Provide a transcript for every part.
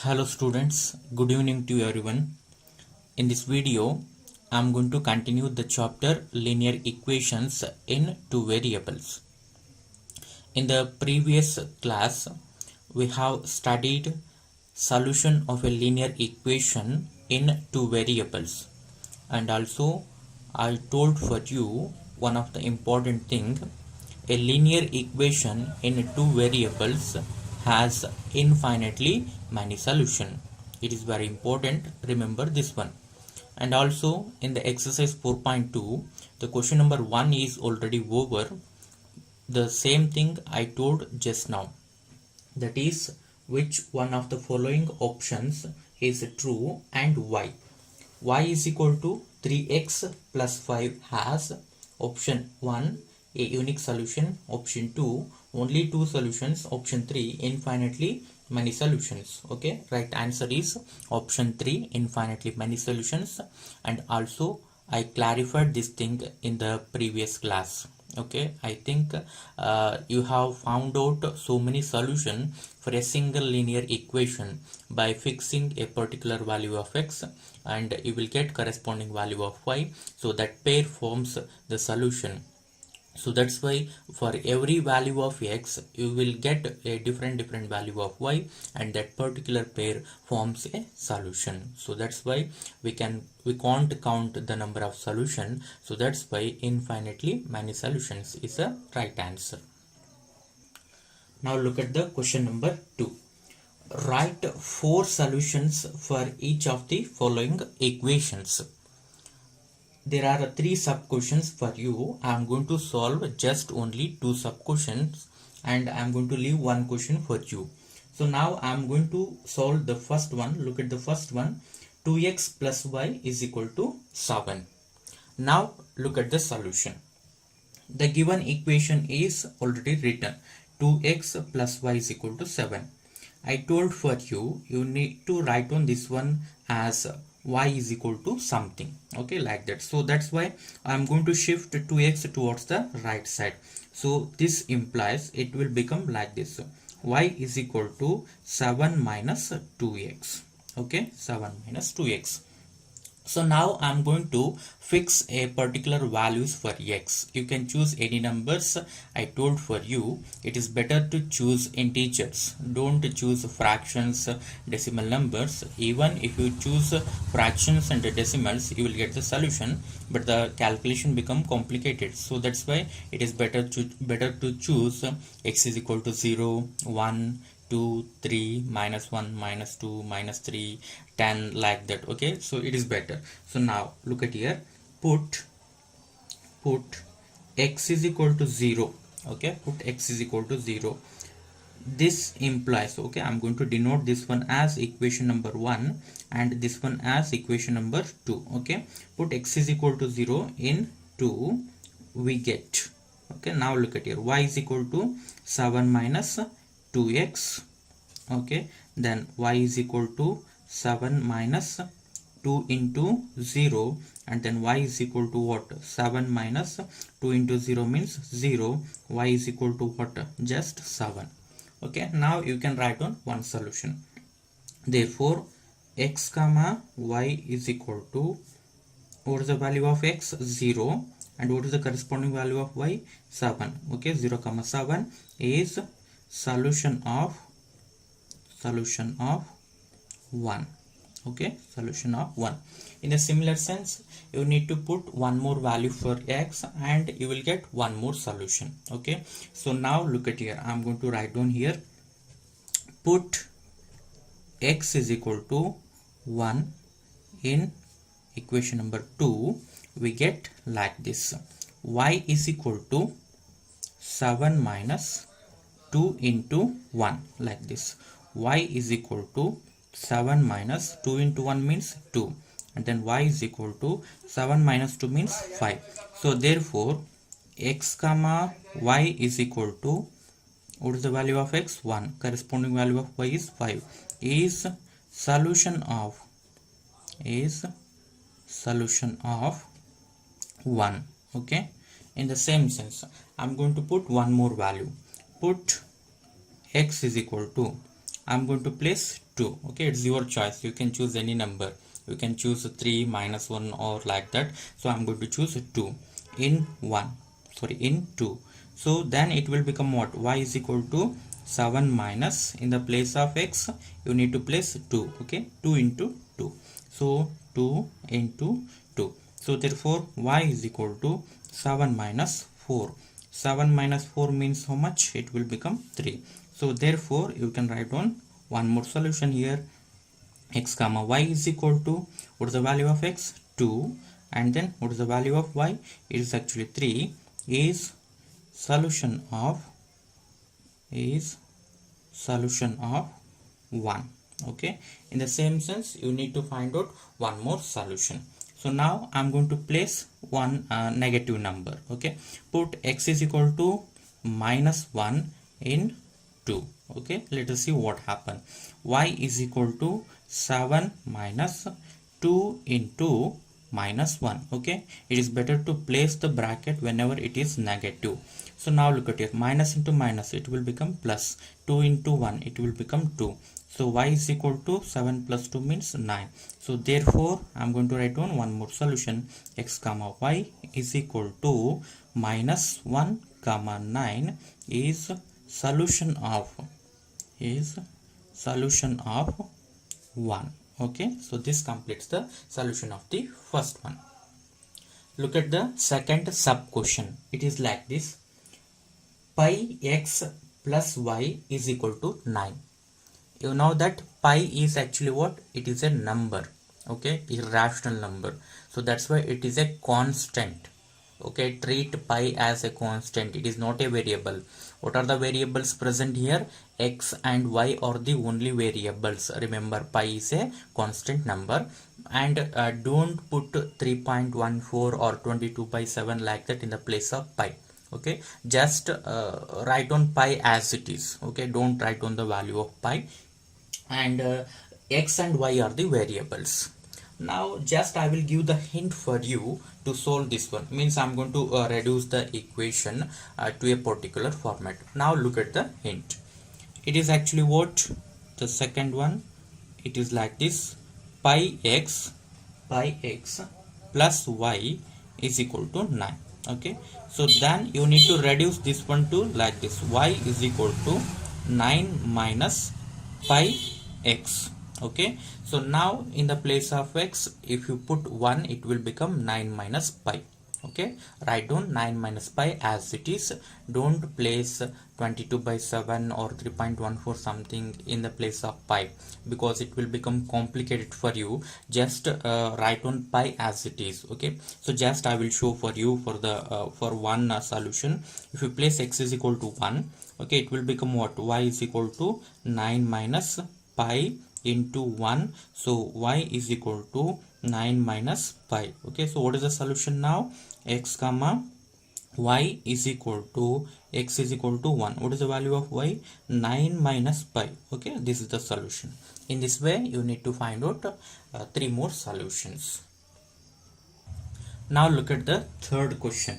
Hello students, good evening to everyone. In this video, I am going to continue the chapter linear equations in two variables. In the previous class, we have studied solution of a linear equation in two variables, and also I told for you one of the important thing. A linear equation in two variables has infinitely many solutions. It is very important, remember this one. And also in the exercise 4.2, the question number 1 is already over. The same thing I told just now, that is, which one of the following options is true and why. Y is equal to 3x plus 5 has option 1 a unique solution, option 2 only two solutions, option 3 infinitely many solutions. Okay, right answer is option 3 infinitely many solutions. And also I clarified this thing in the previous class. Okay, I think you have found out so many solutions for a single linear equation by fixing a particular value of x, and you will get corresponding value of y, so that pair forms the solution. So that's why for every value of x you will get a different value of y, and that particular pair forms a solution. So that's why we can't count the number of solution. So that's why infinitely many solutions is a right answer. Now look at the question number 2. Write 4 solutions for each of the following equations. There are 3 sub questions for you. I am going to solve just only 2 sub questions, and I am going to leave 1 question for you. So now I am going to solve the first one. Look at the first one. 2x plus y is equal to 7. Now look at the solution. The given equation is already written. 2x plus y is equal to 7. I told for you need to write on this one as y is equal to something, okay, like that. So that's why I'm going to shift 2x towards the right side. So this implies it will become like this. Y is equal to 7 minus 2x, okay, 7 minus 2x. So now I'm going to fix a particular values for x. You can choose any numbers. I told for you it is better to choose integers. Don't choose fractions, decimal numbers. Even if you choose fractions and decimals, you will get the solution, but the calculation become complicated. So that's why it is better to choose x is equal to 0, 1, 2, 3, minus 1, minus 2, minus 3, 10, like that. Okay, so it is better. So now look at here, put x is equal to 0. Okay, put x is equal to 0. This implies, okay, I'm going to denote this one as equation number 1 and this one as equation number 2. Okay, put x is equal to 0 in 2, we get, okay, now look at here, y is equal to 7 minus 2x. Okay, then y is equal to 7 minus 2 into 0, and then y is equal to what? 7 minus 2 into 0 means 0. Y is equal to what? Just 7. Okay, now you can write on one solution. Therefore x comma y is equal to, what is the value of x? 0. And what is the corresponding value of y? 7. Okay, 0 comma 7 is solution of 1. Okay, solution of 1. In a similar sense, you need to put one more value for x and you will get one more solution. Okay, so now look at here, I'm going to write down here, put x is equal to 1 in equation number 2, we get like this, y is equal to 7 minus 2 into 1, like this. Y is equal to 7 minus 2 into 1 means 2, and then y is equal to 7 minus 2 means 5. So therefore x comma y is equal to, what is the value of x? 1. Corresponding value of y is 5. Is solution of 1. Okay, in the same sense I'm going to put one more value. Put x is equal to I'm going to place 2. Okay, it's your choice. You can choose any number. You can choose 3 minus 1 or like that. So I'm going to choose 2 in 1. Sorry, in 2. So then it will become what? Y is equal to 7 minus, in the place of x you need to place 2. Okay, 2 into 2. So 2 into 2. So therefore y is equal to 7 minus 4. 7 minus 4 means how much? It will become 3. So therefore you can write on one more solution here. X comma y is equal to, what is the value of x? 2, and then what is the value of y? It is actually 3. Is solution of 1. Okay, in the same sense you need to find out one more solution. So now I'm going to place one negative number. Okay, put x is equal to minus 1 in 2. Okay, let us see what happen. Y is equal to 7 minus 2 into minus 1. Okay, it is better to place the bracket whenever it is negative. So now look at it, minus into minus, it will become plus. 2 into 1, it will become 2. So y is equal to 7 plus 2 means 9. So therefore I'm going to write down one more solution. X comma y is equal to minus 1 comma 9 is solution of 1. Okay, so this completes the solution of the first one. Look at the second sub question. It is like this: pi x plus y is equal to 9. You know that pi is actually what? It is a number. Okay, irrational number. So that's why it is a constant. Okay, treat pi as a constant. It is not a variable. What are the variables present here? X and y are the only variables. Remember, pi is a constant number. And don't put 3.14 or 22/7 like that in the place of pi. Okay, just write on pi as it is. Okay, don't write on the value of pi. And x and y are the variables. Now just I will give the hint for you to solve this one. Means I'm going to reduce the equation to a particular format. Now look at the hint. It is actually what? The second one. It is like this: pi x plus y is equal to 9. Okay, so then you need to reduce this one to like this: y is equal to 9 minus pi x. Okay, so now in the place of x, if you put 1, it will become 9 minus pi. Okay, write down 9 minus pi as it is. Don't place 22/7 or 3.14 something in the place of pi, because it will become complicated for you. Just write on pi as it is. Okay, so just I will show for you for the for one solution. If you place x is equal to 1, okay, it will become what? Y is equal to 9 minus pi into 1. So y is equal to 9 minus pi. Okay, so what is the solution now? X comma y is equal to x is equal to 1. What is the value of y? 9 minus pi. Okay, this is the solution. In this way you need to find out 3 more solutions. Now look at the third question.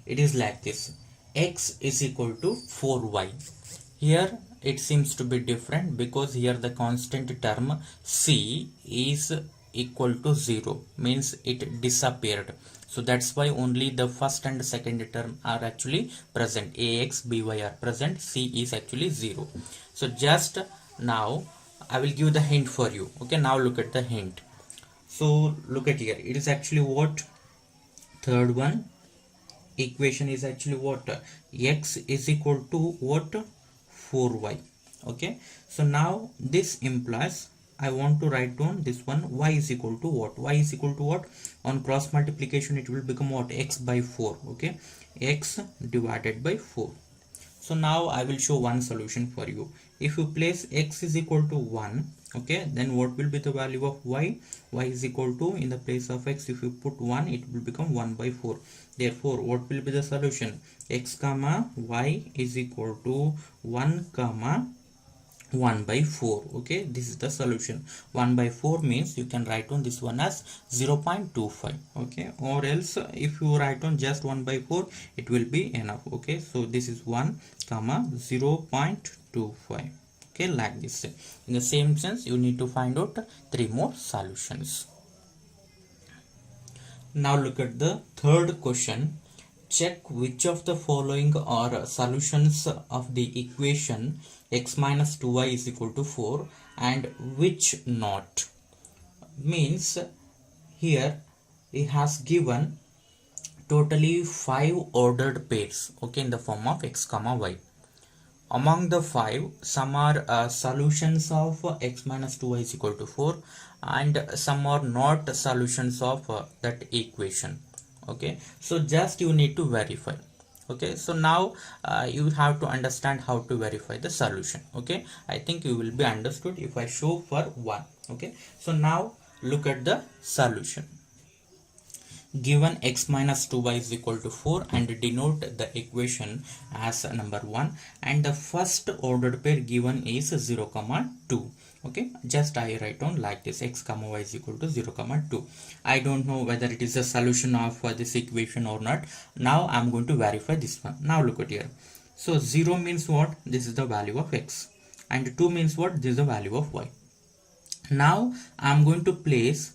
It is like this: x is equal to 4y. Here it seems to be different, because here the constant term c is equal to 0, means it disappeared. So that's why only the first and second term are actually present. Ax, by are present, c is actually 0. So just now I will give the hint for you. Okay, now look at the hint. So look at here, it is actually what? Third one equation is actually what? X is equal to what? 4y. Okay, so now this implies I want to write down this one: y is equal to what? Y is equal to what? On cross multiplication it will become what? X by 4. Okay, x divided by 4. So now I will show one solution for you. If you place x is equal to 1, okay, then what will be the value of y? Y is equal to, in the place of x, if you put 1, it will become 1 by 4. Therefore what will be the solution? X comma y is equal to 1 comma 1 by 4. Okay, this is the solution. 1 by 4 means you can write on this one as 0.25. okay, or else if you write on just 1 by 4, it will be enough. Okay, so this is 1 comma 0.25. Okay, like this. In the same sense, you need to find out 3 more solutions. Now look at the third question. Check which of the following are solutions of the equation x minus 2y is equal to 4 and which not. Means here he has given totally 5 ordered pairs, okay, in the form of x comma y. Among the 5, some are solutions of x minus 2y is equal to 4 and some are not solutions of that equation. Okay, so just you need to verify. Okay, so now you have to understand how to verify the solution. Okay, I think you will be understood if I show for 1. Okay, so now look at the solution. Given x minus 2y is equal to 4 and denote the equation as number 1, and the first ordered pair given is 0 comma 2. Okay, just I write down like this, x comma y is equal to 0 comma 2. I don't know whether it is a solution of this equation or not. Now I'm going to verify this one. Now look at here. So 0 means what? This is the value of x, and 2 means what? This is the value of y. Now I'm going to place,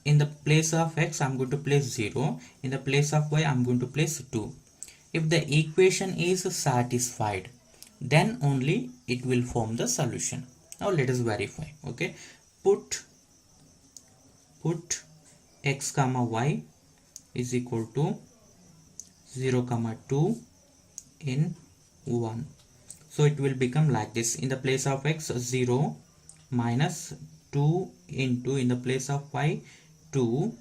in the place of x I'm going to place 0, in the place of y I'm going to place 2. If the equation is satisfied, then only it will form the solution. Now let us verify. Okay, put x comma y is equal to 0 comma 2 in 1. So it will become like this. In the place of x, 0 minus 2 into, in the place of y, 2,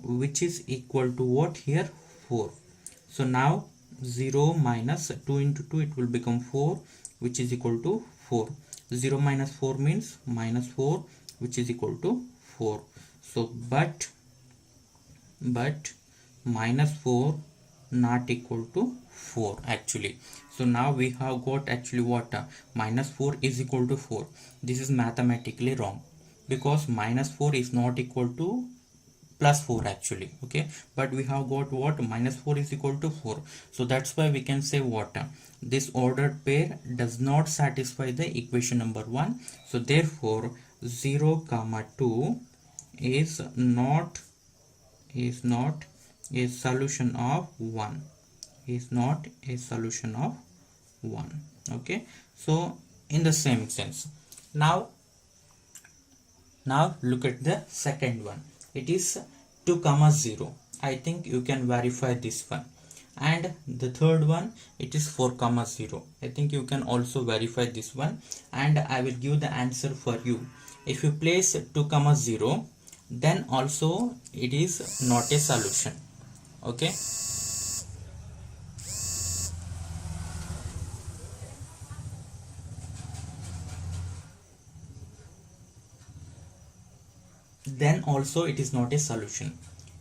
which is equal to what here? 4. So now 0 minus 2 into 2, it will become 4, which is equal to 4. 0 minus 4 means minus 4, which is equal to 4. So but minus 4 not equal to 4 actually. So now we have got actually what? Minus 4 is equal to 4. This is mathematically wrong, because minus 4 is not equal to plus 4 actually. Okay, but we have got what? Minus 4 is equal to 4. So that's why we can say what? This ordered pair does not satisfy the equation number 1. So therefore 0 comma 2 is not a solution of 1, is not a solution of 1. Okay, so in the same sense, now look at the second one. It is 2 comma 0. I think you can verify this one. And the third one, it is 4 comma 0. I think you can also verify this one, and I will give the answer for you. If you place 2 comma 0, then also it is not a solution. Okay, then also it is not a solution.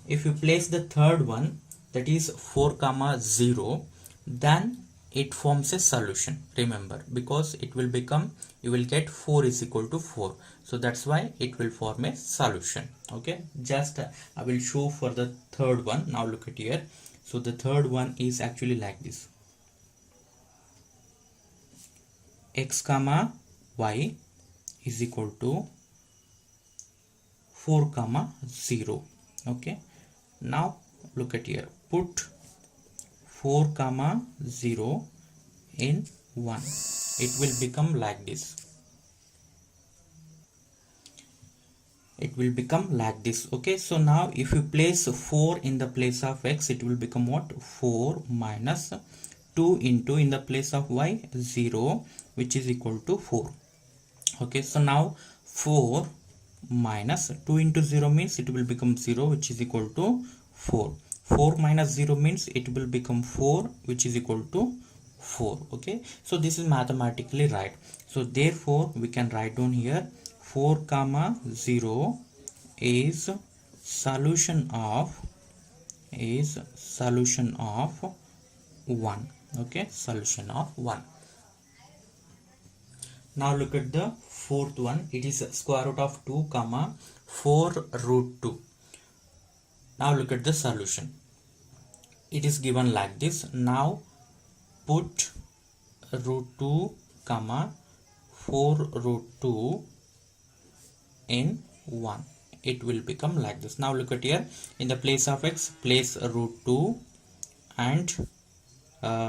If you place the third one, that is 4 comma 0, then it forms a solution. Remember, because it will become, you will get 4 is equal to 4. So that's why it will form a solution. Okay, just I will show for the third one. Now look at here. So the third one is actually like this. X comma y is equal to 4 comma 0. Okay, now look at here. Put 4 comma 0 in 1. It will become like this. It will become like this. Okay, so now if you place 4 in the place of x, it will become what? 4 minus 2 into, in the place of y, 0, which is equal to 4. Okay, so now 4 minus 2 into 0 means it will become 0, which is equal to 4. 4 minus 0 means it will become 4, which is equal to 4. Okay, so this is mathematically right. So therefore we can write down here 4 comma 0 is solution of 1. Okay, solution of 1. Now look at the fourth one. It is square root of 2 comma 4 root 2. Now look at the solution. It is given like this. Now put root 2 comma 4 root 2 in 1. It will become like this. Now look at here, in the place of x, place root 2 and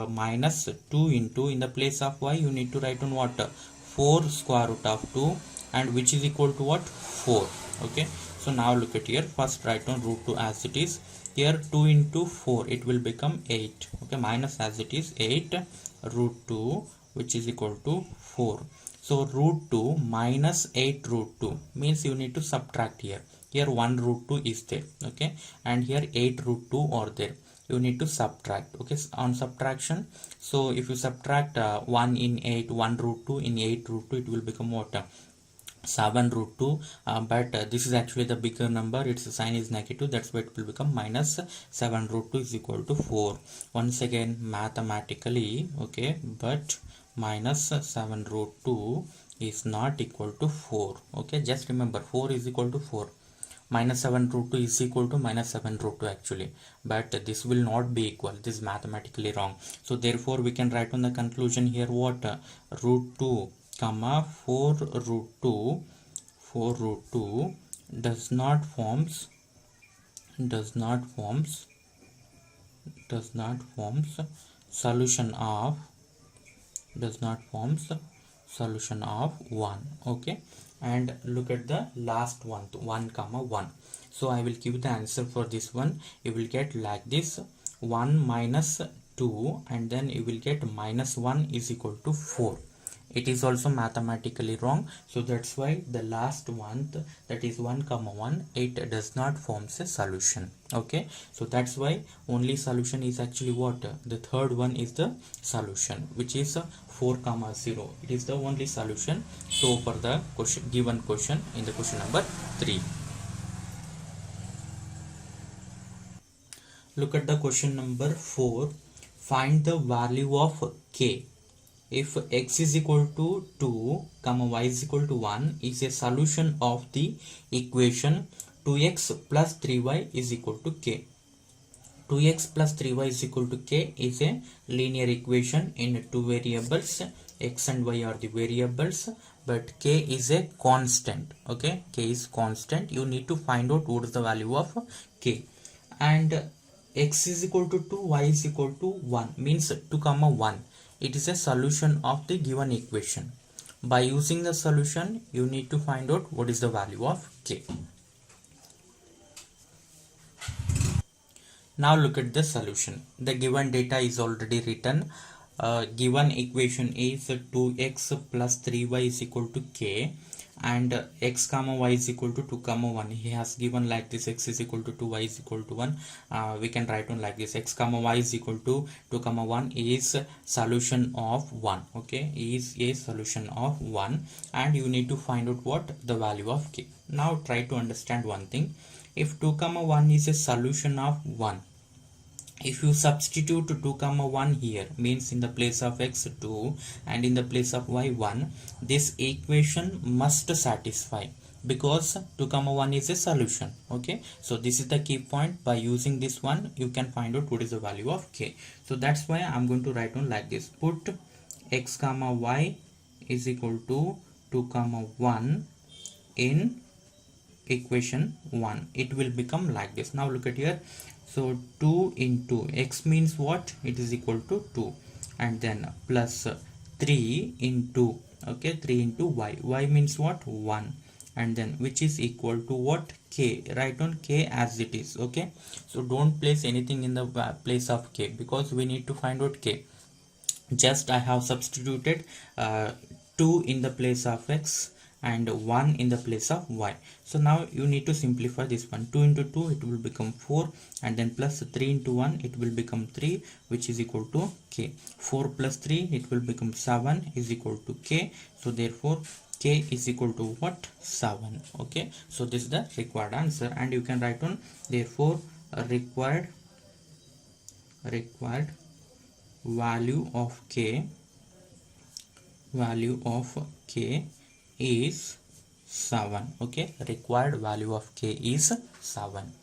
minus 2 into, in the place of y you need to write on what, 4 square root of 2, and which is equal to what, 4. Okay, so now look at here, first write on root 2 as it is. Here 2 into 4, it will become 8. Okay, minus as it is 8 root 2, which is equal to 4. So root 2 minus 8 root 2 means you need to subtract here. Here 1 root 2 is there. Okay, and here 8 root 2 are there. You need to subtract. Okay, on subtraction, so if you subtract 1 in 8, 1 root 2 in 8 root 2, it will become what, 7 root 2, but this is actually the bigger number, its sign is negative, that's why it will become minus 7 root 2 is equal to 4. Once again mathematically, okay, but minus 7 root 2 is not equal to 4. Okay, just remember 4 is equal to 4. Minus 7 root 2 is equal to minus 7 root 2 actually, but this will not be equal. This is mathematically wrong. So therefore we can write on the conclusion here what, root 2 comma 4 root 2 does not forms solution of 1. Okay, and look at the last one, 1 comma 1. So I will give the answer for this one. You will get like this, 1 minus 2, and then you will get minus 1 is equal to 4. It is also mathematically wrong, so that's why the last one, that is 1 comma 1, it does not forms a solution. Okay, so that's why only solution is actually what, the third one is the solution, which is 4 comma 0. It is the only solution. So for the question, given question in the question number 3, look at the question number 4. Find the value of k if x is equal to 2 comma y is equal to 1 is a solution of the equation 2x plus 3y is equal to k. 2x plus 3y is equal to k is a linear equation in two variables. X and y are the variables, but k is a constant. Okay, k is constant. You need to find out what is the value of k, and x is equal to 2, y is equal to 1 means 2 comma 1. It is a solution of the given equation. By using the solution, you need to find out what is the value of k. Now look at the solution. The given data is already written. Given equation is 2x plus 3y is equal to k, and x comma y is equal to 2 comma 1. He has given like this, x is equal to 2, y is equal to 1. We can write on like this, x comma y is equal to 2 comma 1 is solution of 1. Okay, is a solution of 1, and you need to find out what the value of k. Now try to understand one thing. If 2 comma 1 is a solution of 1, if you substitute 2 comma 1 here, means in the place of x 2 and in the place of y 1, this equation must satisfy, because 2 comma 1 is a solution. Okay, so this is the key point. By using this one, you can find out what is the value of k. So that's why I'm going to write on like this, put x comma y is equal to 2 comma 1 in equation 1. It will become like this. Now look at here. So 2 into x means what? It is equal to 2, and then plus 3 into, okay, 3 into y. Y means what? 1, and then which is equal to what? K. Write on k as it is. Okay, so don't place anything in the place of k, because we need to find out k. Just I have substituted 2 in the place of x and 1 in the place of y. So now you need to simplify this one. 2 into 2, it will become 4, and then plus 3 into 1, it will become 3, which is equal to k. 4 plus 3, it will become 7 is equal to k. So therefore k is equal to what? 7. Okay, so this is the required answer, and you can write on therefore required value of k is 7. Okay, required value of k is 7.